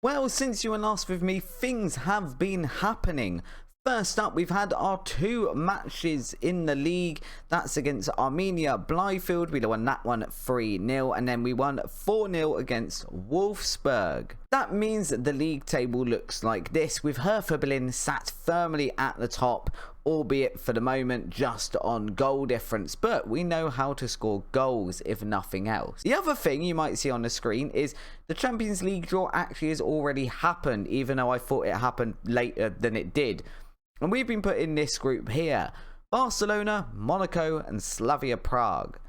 Well, since you were last with me, things have been happening. First up, we've had our two matches in the league. That's against Arminia Blyfield. We won that one 3-0, and then we won 4-0 against Wolfsburg. That means that the league table looks like this, with Hertha Berlin sat firmly at the top, albeit for the moment just on goal difference, but we know how to score goals if nothing else. The other thing you might see on the screen is the Champions League draw actually has already happened, even though I thought it happened later than it did. And we've been put in this group here: Barcelona, Monaco and Slavia Prague.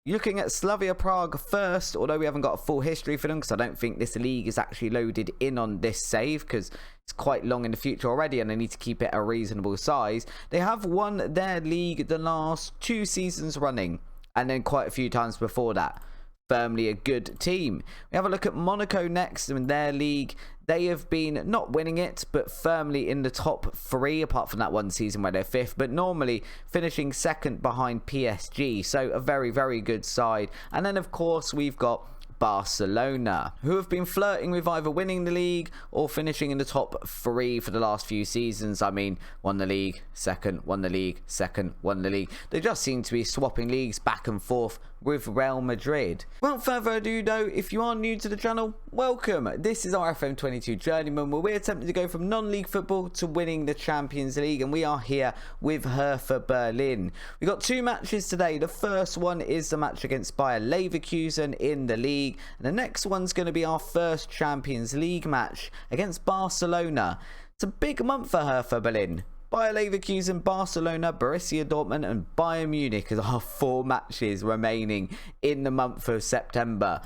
Looking at Slavia Prague first, although we haven't got a full history for them because I don't think this league is actually loaded in on this save because it's quite long in the future already and they need to keep it a reasonable size. They have won their league the last 2 seasons running, and then quite a few times before that. Firmly a good team. We have a look at Monaco next in their league. They have been not winning it, but firmly in the top 3, apart from that one season where they're 5th, but normally finishing 2nd behind PSG. So a very, very good side. And then, of course, we've got Barcelona, who have been flirting with either winning the league or finishing in the top 3 for the last few seasons. I mean, won the league, 2nd, won the league, 2nd, won the league. They just seem to be swapping leagues back and forth with Real Madrid. Without further ado though, if you are new to the channel, welcome. This is our FM22 Journeyman, where we're attempting to go from non-league football to winning the Champions League, and we are here with Hertha Berlin. We've got 2 matches today. The first one is the match against Bayer Leverkusen in the league, and the next one's going to be our first Champions League match against Barcelona. It's a big month for Hertha Berlin. Bayer Leverkusen, Barcelona, Borussia Dortmund and Bayern Munich are our 4 matches remaining in the month of September.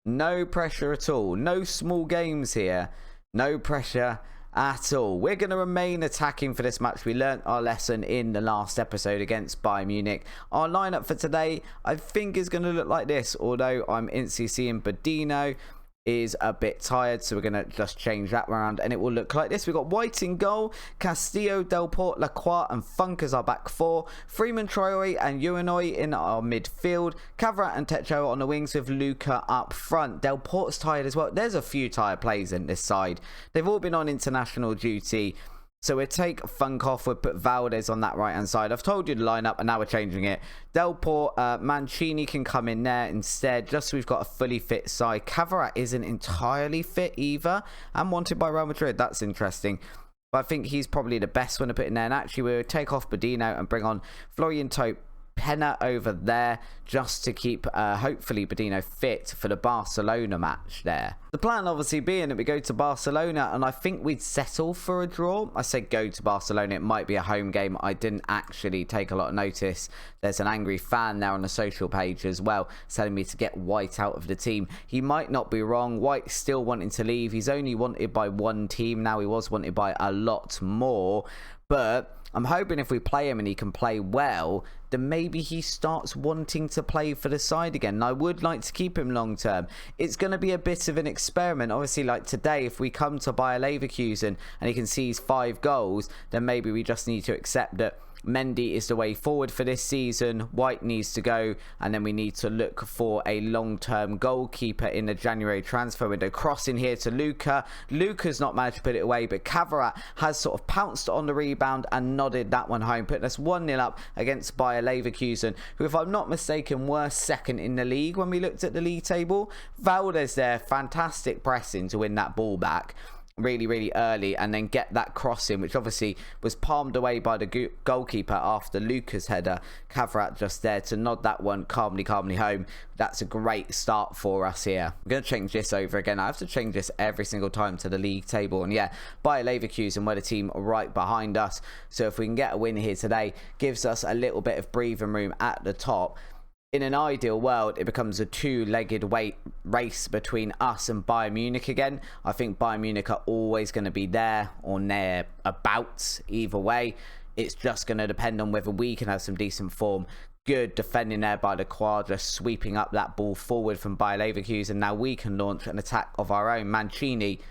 No pressure at all. No small games here. No pressure at all. We're going to remain attacking for this match. We learnt our lesson in the last episode against Bayern Munich. Our lineup for today, I think, is going to look like this, although I'm instantly seeing Bodino is a bit tired, so we're going to just change that around and it will look like this. We've got White in goal, Castillo, Delport, Lacroix and Funk as our back 4, Freeman, Traore and Uenoy in our midfield, Cavrat and Techo on the wings with Luca up front. Delport's tired as well. There's a few tired players in this side. They've all been on international duty, so we'll take Funk off. We'll put Valdez on that right hand side. I've told you the lineup and now we're changing it. Delport, Mancini can come in there instead, just so we've got a fully fit side. Cavarat isn't entirely fit either and wanted by Real Madrid. That's interesting, but I think he's probably the best one to put in there. And actually we'll take off Bodino and bring on Florian Tope Penna over there, just to keep hopefully Bodino fit for the Barcelona match there. The plan obviously being that we go to Barcelona, and I think we'd settle for a draw. I said go to Barcelona, it might be a home game. I didn't actually take a lot of notice. There's an angry fan now on the social page as well telling me to get White out of the team. He might not be wrong. White's still wanting to leave. He's only wanted by 1 team now. He was wanted by a lot more, but I'm hoping if we play him and he can play well, then maybe he starts wanting to play for the side again. And I would like to keep him long term. It's going to be a bit of an experiment. Obviously, like today, if we come to Bayer Leverkusen and he concedes 5 goals, then maybe we just need to accept that Mendy is the way forward for this season. White needs to go, and then we need to look for a long-term goalkeeper in the January transfer window. Crossing here to Luca. Luca's not managed to put it away, but Cavarat has sort of pounced on the rebound and nodded that one home, putting us 1-0 up against Bayer Leverkusen, who, if I'm not mistaken, were 2nd in the league when we looked at the league table. Valdez there, fantastic pressing to win that ball back really early and then get that cross in, which obviously was palmed away by the goalkeeper after Luca's header. Cavrat just there to nod that one calmly home. That's a great start for us here. I'm going to change this over again. I have to change this every single time to the league table, and yeah, Bayer Leverkusen were the team right behind us, so if we can get a win here today, gives us a little bit of breathing room at the top. In an ideal world, it becomes a 2-legged race between us and Bayern Munich again. I think Bayern Munich are always going to be there or near about either way. It's just going to depend on whether we can have some decent form. Good defending there by the Quadra, sweeping up that ball forward from Bayer Leverkusen. Now we can launch an attack of our own. Mancini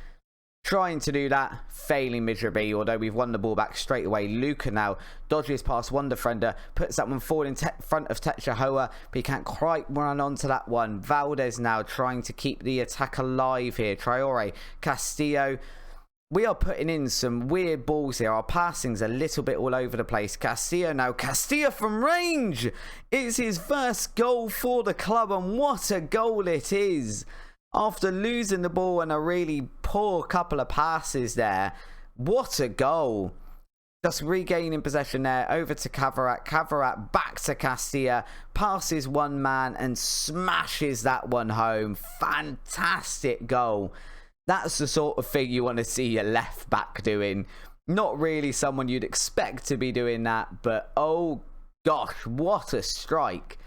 Trying to do that, failing miserably, although we've won the ball back straight away. Luca now dodges past Wonderfriender, puts that one forward in front of Techahoa, but he can't quite run onto that one. Valdez now trying to keep the attack alive here. Traore, Castillo. We are putting in some weird balls here. Our passing's a little bit all over the place. Castillo now. Castillo from range. It's his first goal for the club, and what a goal it is. After losing the ball and a really poor couple of passes there. What a goal. Just regaining possession there. Over to Cavarat. Cavarat back to Castillo. Passes one man and smashes that one home. Fantastic goal. That's the sort of thing you want to see your left back doing. Not really someone you'd expect to be doing that. But oh gosh, what a strike.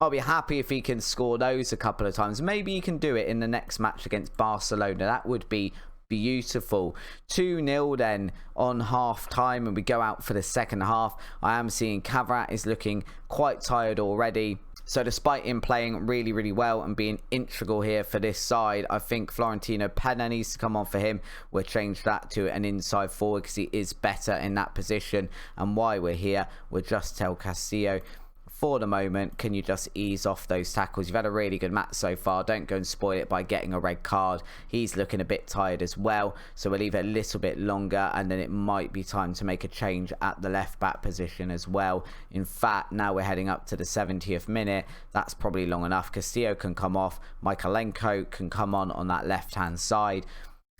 I'll be happy if he can score those a couple of times. Maybe he can do it in the next match against Barcelona. That would be beautiful. 2-0 then on half time, and we go out for the second half. I am seeing Cavarat is looking quite tired already. So despite him playing really, really well and being integral here for this side, I think Florentino Pena needs to come on for him. We'll change that to an inside forward because he is better in that position. And why we're here, we'll just tell Castillo, for the moment, can you just ease off those tackles? You've had a really good match so far. Don't go and spoil it by getting a red card. He's looking a bit tired as well, so we'll leave it a little bit longer, and then it might be time to make a change at the left back position as well. In fact, now we're heading up to the 70th minute. That's probably long enough. Castillo can come off. Michaelenko can come on that left hand side.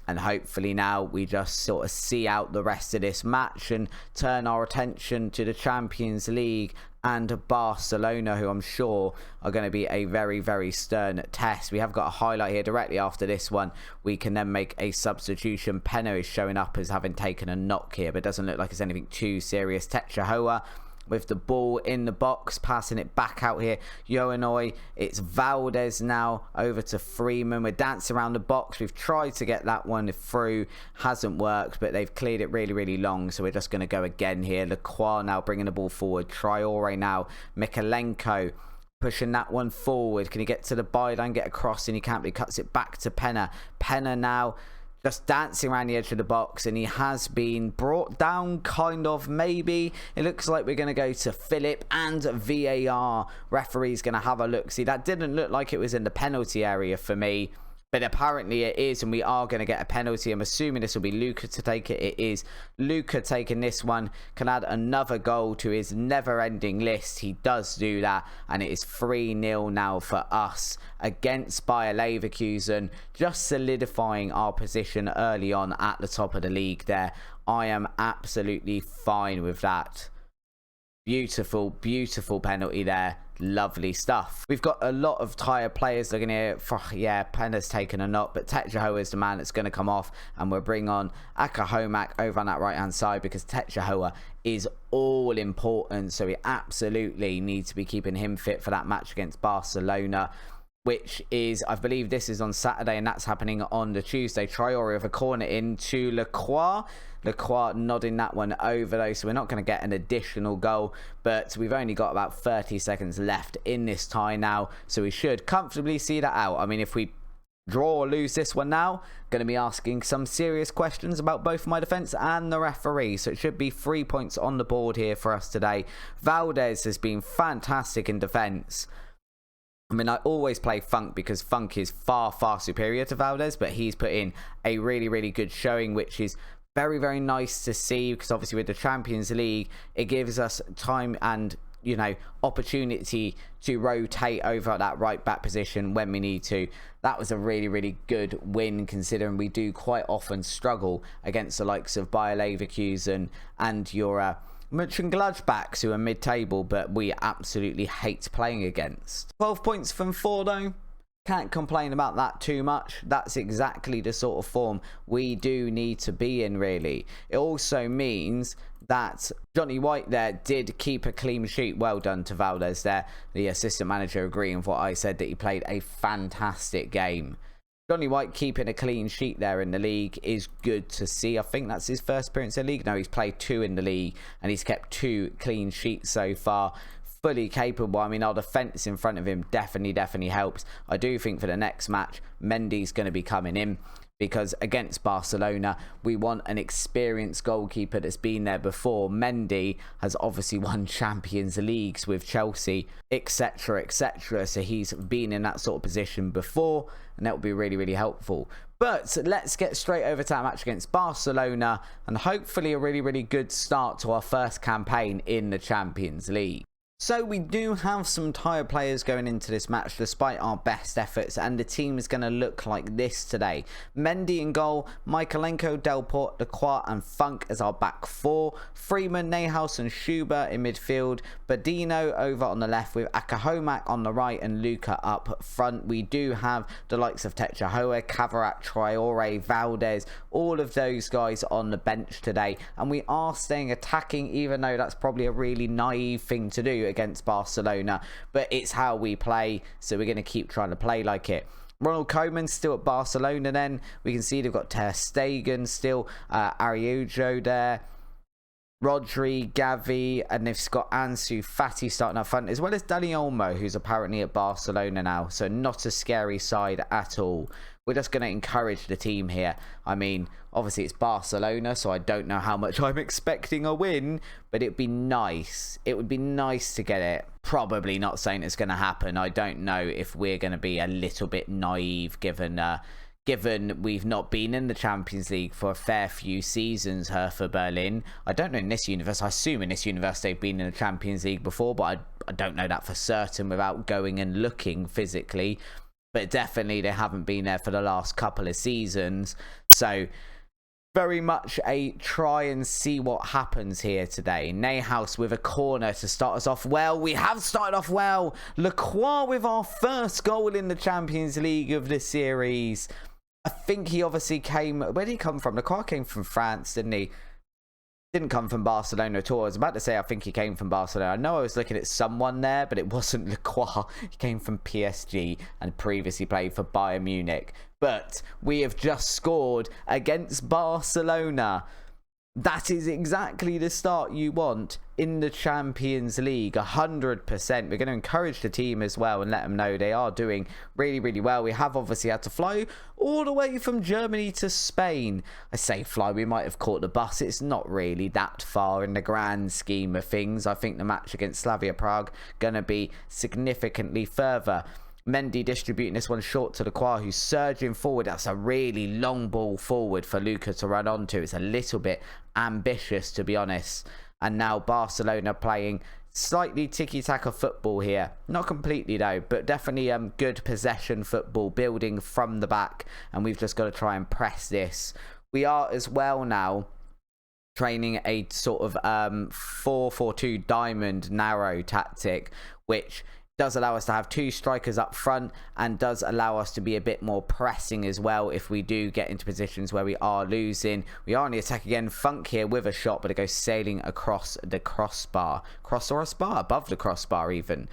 And hopefully now we just sort of see out the rest of this match and turn our attention to the Champions League and Barcelona, who I'm sure are going to be a very, very stern test. We have got a highlight here directly after this one. We can then make a substitution. Pena is showing up as having taken a knock here, but it doesn't look like it's anything too serious. Techahoa with the ball in the box, passing it back out here. Yoanoi, it's Valdez now over to Freeman. We're dancing around the box. We've tried to get that one through, hasn't worked, but they've cleared it really, really long, so we're just going to go again here. Lacroix now bringing the ball forward. Traore now. Michaelenko pushing that one forward. Can he get to the byline, get across, and he can't, but he cuts it back to Pena. Pena now just dancing around the edge of the box, and he has been brought down, kind of, maybe. It looks like we're going to go to Philip and VAR. Referee's going to have a look. See, that didn't look like it was in the penalty area for me, but apparently it is, and we are going to get a penalty. I'm assuming this will be Luca to take it. It is Luca taking this one. Can add another goal to his never-ending list. He does do that, and it is 3-0 now for us against Bayer Leverkusen, just solidifying our position early on at the top of the league there. I am absolutely fine with that. Beautiful, beautiful penalty there. Lovely stuff. We've got a lot of tired players looking here. Yeah, Pena's taken a knock, but Techahoa is the man that's going to come off, and we'll bring on Akahomak over on that right hand side because Techahoa is all important, so we absolutely need to be keeping him fit for that match against Barcelona, which is, I believe this is on Saturday, and that's happening on the Tuesday. Traore with a corner into Lacroix. Lacroix nodding that one over though, so we're not going to get an additional goal, but we've only got about 30 seconds left in this tie now, so we should comfortably see that out. I mean, if we draw or lose this one now, going to be asking some serious questions about both my defence and the referee, so it should be 3 points on the board here for us today. Valdez has been fantastic in defence. I mean, I always play Funk because Funk is far, far superior to Valdez, but he's put in a really, really good showing, which is very, very nice to see, because obviously with the Champions League, it gives us time and, you know, opportunity to rotate over that right back position when we need to. That was a really, really good win, considering we do quite often struggle against the likes of Bayer Leverkusen and your Mönchengladbachs, who are mid-table, but we absolutely hate playing against. 12 points from 4 though. Can't complain about that too much. That's exactly the sort of form we do need to be in, really. It also means that Johnny White there did keep a clean sheet. Well done to Valdez there. The assistant manager agreeing with what I said, that he played a fantastic game. Johnny White keeping a clean sheet there in the league is good to see. I think that's his first appearance in the league. No, he's played 2 in the league, and he's kept 2 clean sheets so far. Fully capable. I mean, our defence in front of him definitely helps. I do think for the next match, Mendy's going to be coming in, because against Barcelona, we want an experienced goalkeeper that's been there before. Mendy has obviously won Champions Leagues with Chelsea, etc., etc. So he's been in that sort of position before, and that will be really, really helpful. But let's get straight over to that match against Barcelona, and hopefully a really, really good start to our first campaign in the Champions League. So we do have some tired players going into this match despite our best efforts, and the team is going to look like this today. Mendy in goal, Mykolenko, Delport, Lacroix and Funk as our back four. Freeman, Neyhouse and Schubert in midfield. Badino over on the left with Akahomak on the right and Luca up front. We do have the likes of Techahoa, Cavarat, Traore, Valdez, all of those guys on the bench today. And we are staying attacking, even though that's probably a really naive thing to do against Barcelona, but it's how we play, so we're going to keep trying to play like it. Ronald Koeman still at Barcelona. Then we can see they've got Ter Stegen still, Araujo there, Rodri, Gavi, and they've got Ansu Fati starting up front, as well as Dani Olmo, who's apparently at Barcelona now, so not a scary side at all. We're just going to encourage the team here. I mean, obviously it's Barcelona, so I don't know how much I'm expecting a win, but it'd be nice. It would be nice to get it. Probably not saying it's going to happen. I don't know if we're going to be a little bit naive given we've not been in the Champions League for a fair few seasons, Hertha Berlin. I don't know in this universe. I assume in this universe they've been in the Champions League before, but I don't know that for certain without going and looking physically. But definitely they haven't been there for the last couple of seasons. So very much a try and see what happens here today. Neyhouse with a corner to start us off well. We have started off well. Lacroix with our first goal in the Champions League of the series. I think he obviously came... Where did he come from? Lacroix came from France, didn't he? Didn't come from Barcelona at all. I was about to say I think he came from Barcelona. I know I was looking at someone there, but it wasn't Lacroix. He came from PSG and previously played for Bayern Munich. But we have just scored against Barcelona. That is exactly the start you want in the Champions League, 100%. We're going to encourage the team as well and let them know they are doing really, really well. We have obviously had to fly all the way from Germany to Spain. I say fly, we might have caught the bus. It's not really that far in the grand scheme of things. I think the match against Slavia Prague going to be significantly further. Mendy distributing this one short to Lacroix, who's surging forward. That's a really long ball forward for Luca to run onto. It's a little bit ambitious, to be honest. And now Barcelona playing slightly tiki-taka football here. Not completely, though, but definitely good possession football, building from the back. And we've just got to try and press this. We are as well now training a sort of 4-4-2 diamond narrow tactic, which does allow us to have two strikers up front and does allow us to be a bit more pressing as well if we do get into positions where we are losing. We are on the attack again. Funk here with a shot, but it goes sailing across the crossbar. Cross or a spar? Above the crossbar even.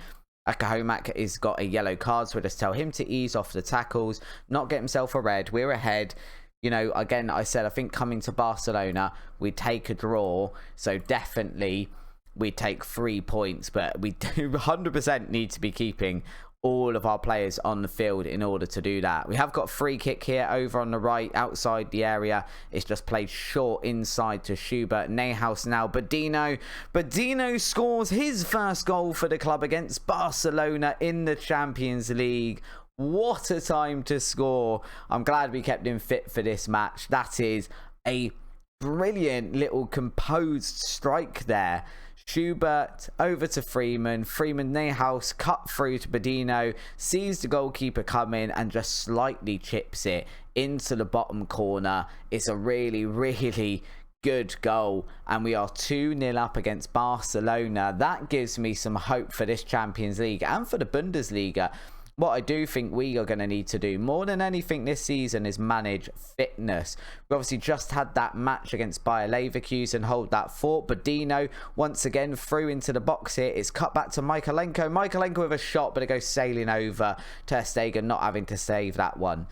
Akahomak has got a yellow card, so we'll just tell him to ease off the tackles, not get himself a red. We're ahead. You know, again, I said I think coming to Barcelona, we'd take a draw. So definitely we take 3 points, but we do 100% need to be keeping all of our players on the field in order to do that. We have got a free kick here over on the right outside the area. It's just played short inside to Schubert. Neyhouse now. Badino scores his first goal for the club against Barcelona in the Champions League. What a time to score. I'm glad we kept him fit for this match. That is a brilliant little composed strike there. Schubert over to Freeman. Neyhouse cut through to Badino, sees the goalkeeper come in and just slightly chips it into the bottom corner. It's a really, really good goal, and we are 2-0 up against Barcelona. That gives me some hope for this Champions League and for the Bundesliga. What I do think we are going to need to do more than anything this season is manage fitness. We obviously just had that match against Bayer Leverkusen, hold that fort. Badino once again through into the box here. It's cut back to Mykolenko. Mykolenko with a shot, but it goes sailing over. Ter Stegen not having to save that one.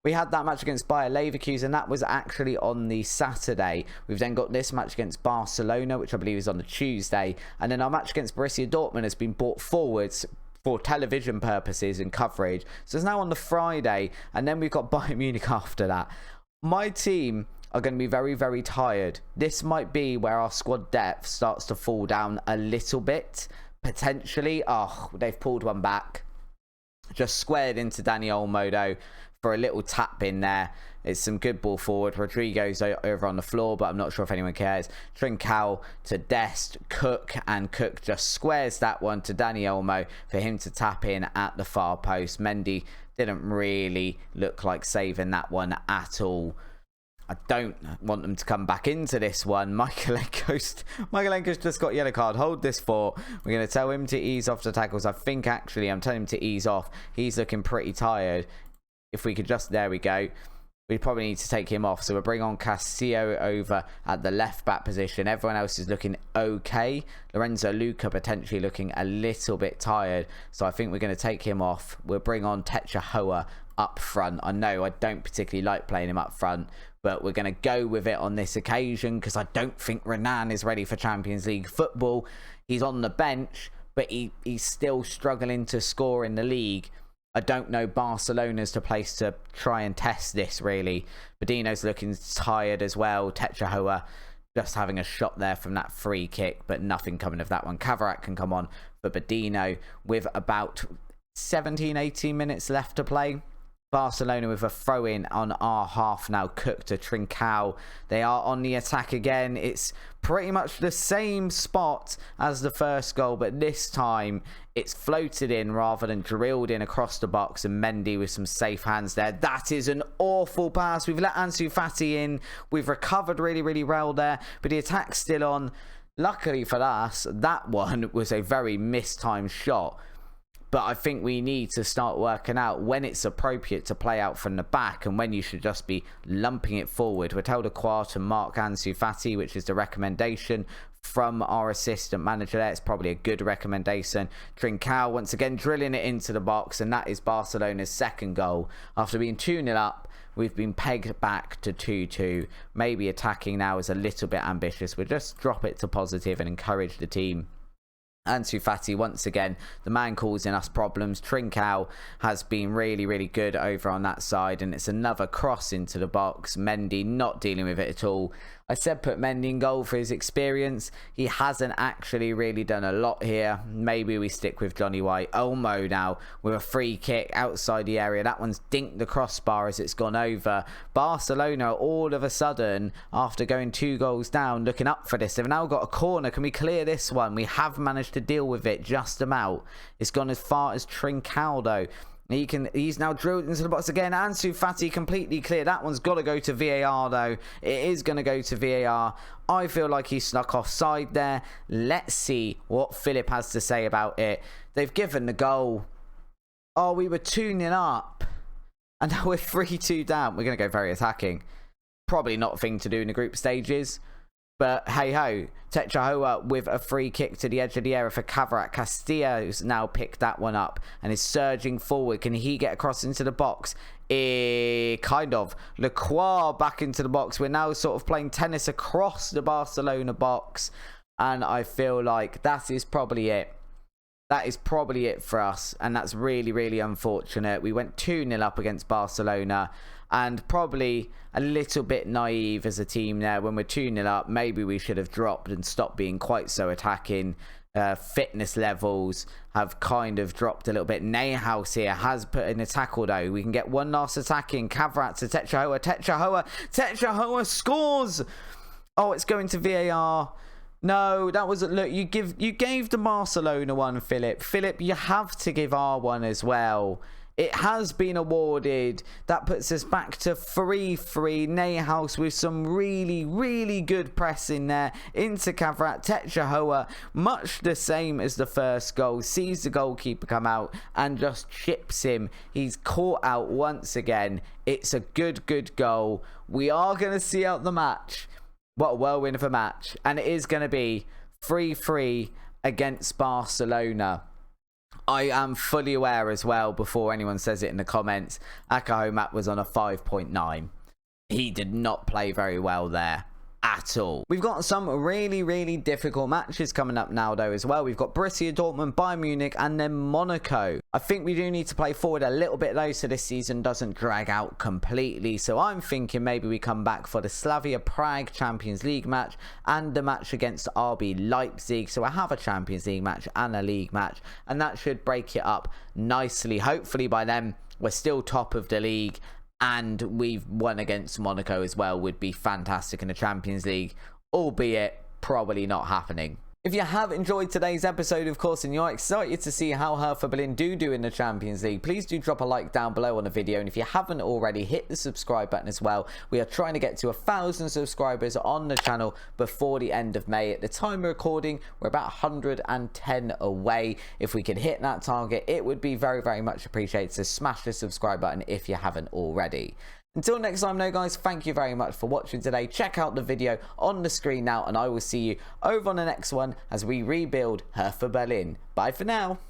We had that match against Bayer Leverkusen. That was actually on the Saturday. We've then got this match against Barcelona, which I believe is on the Tuesday. And then our match against Borussia Dortmund has been brought forwards for television purposes and coverage. So it's now on the Friday, and then we've got Bayern Munich after that. My team are going to be very, very tired. This might be where our squad depth starts to fall down a little bit, potentially. Oh, they've pulled one back. Just squared into Dani Olmo, though, for a little tap in there. It's some good ball forward. Rodrigo's over on the floor, but I'm not sure if anyone cares. Trincao to Dest, Cook, and Cook just squares that one to Dani Olmo for him to tap in at the far post. Mendy didn't really look like saving that one at all. I don't want them to come back into this one. Michaelenko's just got yellow card. Hold this fort. We're going to tell him to ease off the tackles. I think actually I'm telling him to ease off. He's looking pretty tired. If we could just, there we go. We probably need to take him off. So we'll bring on Castillo over at the left back position. Everyone else is looking okay. Lorenzo Luca potentially looking a little bit tired. So I think we're going to take him off. We'll bring on Techa Hoa up front. I know I don't particularly like playing him up front, but we're going to go with it on this occasion because I don't think Renan is ready for Champions League football. He's on the bench, but he's still struggling to score in the league. I don't know Barcelona's the place to try and test this, really. Badino's looking tired as well. Techa Hoa just having a shot there from that free kick, but nothing coming of that one. Cavarat can come on for Badino with about 17-18 minutes left to play. Barcelona with a throw-in on our half now. Cook to Trincao. They are on the attack again. It's pretty much the same spot as the first goal, but this time it's floated in rather than drilled in across the box, and Mendy with some safe hands there. That is an awful pass. We've let Ansu Fati in. We've recovered really, really well there, but the attack's still on. Luckily for us, that one was a very mistimed shot. But I think we need to start working out when it's appropriate to play out from the back and when you should just be lumping it forward. We're told to mark Ansu Fati, which is the recommendation from our assistant manager there. It's probably a good recommendation. Trincao once again drilling it into the box, and that is Barcelona's second goal. After being 2-0 up, we've been pegged back to 2-2. Maybe attacking now is a little bit ambitious. We'll just drop it to positive and encourage the team. Ansu Fati once again, the man causing us problems. Trincao has been really, really good over on that side, and it's another cross into the box. Mendy not dealing with it at all. I said put Mendy in goal for his experience. He hasn't actually really done a lot here. Maybe we stick with Johnny White. Olmo now with a free kick outside the area. That one's dinked the crossbar as it's gone over. Barcelona all of a sudden, after going 2 goals down, looking up for this. They've now got a corner. Can we clear this one? We have managed to deal with it just about. It's gone as far as Trincao though. He's now drilled into the box again. Ansu Fati completely clear. That one's got to go to VAR though. It is going to go to VAR. I feel like he snuck offside there. Let's see what Philip has to say about it. They've given the goal. Oh, we were 2-0 up. And now we're 3-2 down. We're going to go very attacking. Probably not a thing to do in the group stages. But hey ho, Techa Hoa with a free kick to the edge of the area for Cavarat. Castillo's now picked that one up and is surging forward. Can he get across into the box? Kind of. Lacroix back into the box. We're now sort of playing tennis across the Barcelona box. And I feel like that is probably it. That is probably it for us. And that's really, really unfortunate. We went 2-0 up against Barcelona. And probably a little bit naive as a team there. When we're 2-0 up, maybe we should have dropped and stopped being quite so attacking. Fitness levels have kind of dropped a little bit. Neuhaus here has put in a tackle though. We can get one last attack in. Cavarat to Techa Hoa. Techa Hoa scores! Oh, it's going to VAR. No, that wasn't. Look, you gave the Barcelona one, Philip. Philip, you have to give our one as well. It has been awarded. That puts us back to 3-3. Neuhaus with some really, really good pressing there into Cavarat. Techa Hoa, much the same as the first goal. Sees the goalkeeper come out and just chips him. He's caught out once again. It's a good, good goal. We are going to see out the match. What a whirlwind of a match. And it is going to be 3-3 against Barcelona. I am fully aware as well, before anyone says it in the comments, Akahomat was on a 5.9. He did not play very well there at all. We've got some really difficult matches coming up now though as well. We've got Borussia Dortmund, Bayern Munich and then Monaco. I think we do need to play forward a little bit though so this season doesn't drag out completely. So I'm thinking maybe we come back for the Slavia Prague Champions League match and the match against RB Leipzig. So I have a Champions League match and a league match, and that should break it up nicely. Hopefully by then we're still top of the league and we've won against Monaco as well. Would be fantastic in the Champions League, albeit probably not happening. If you have enjoyed today's episode, of course, and you're excited to see how Hertha Berlin do in the Champions League, please do drop a like down below on the video. And if you haven't already, hit the subscribe button as well. We are trying to get to 1,000 subscribers on the channel before the end of May. At the time of recording, we're about 110 away. If we can hit that target, it would be very much appreciated. So smash the subscribe button if you haven't already. Until next time though guys, thank you very much for watching today. Check out the video on the screen now and I will see you over on the next one as we rebuild Hertha Berlin. Bye for now.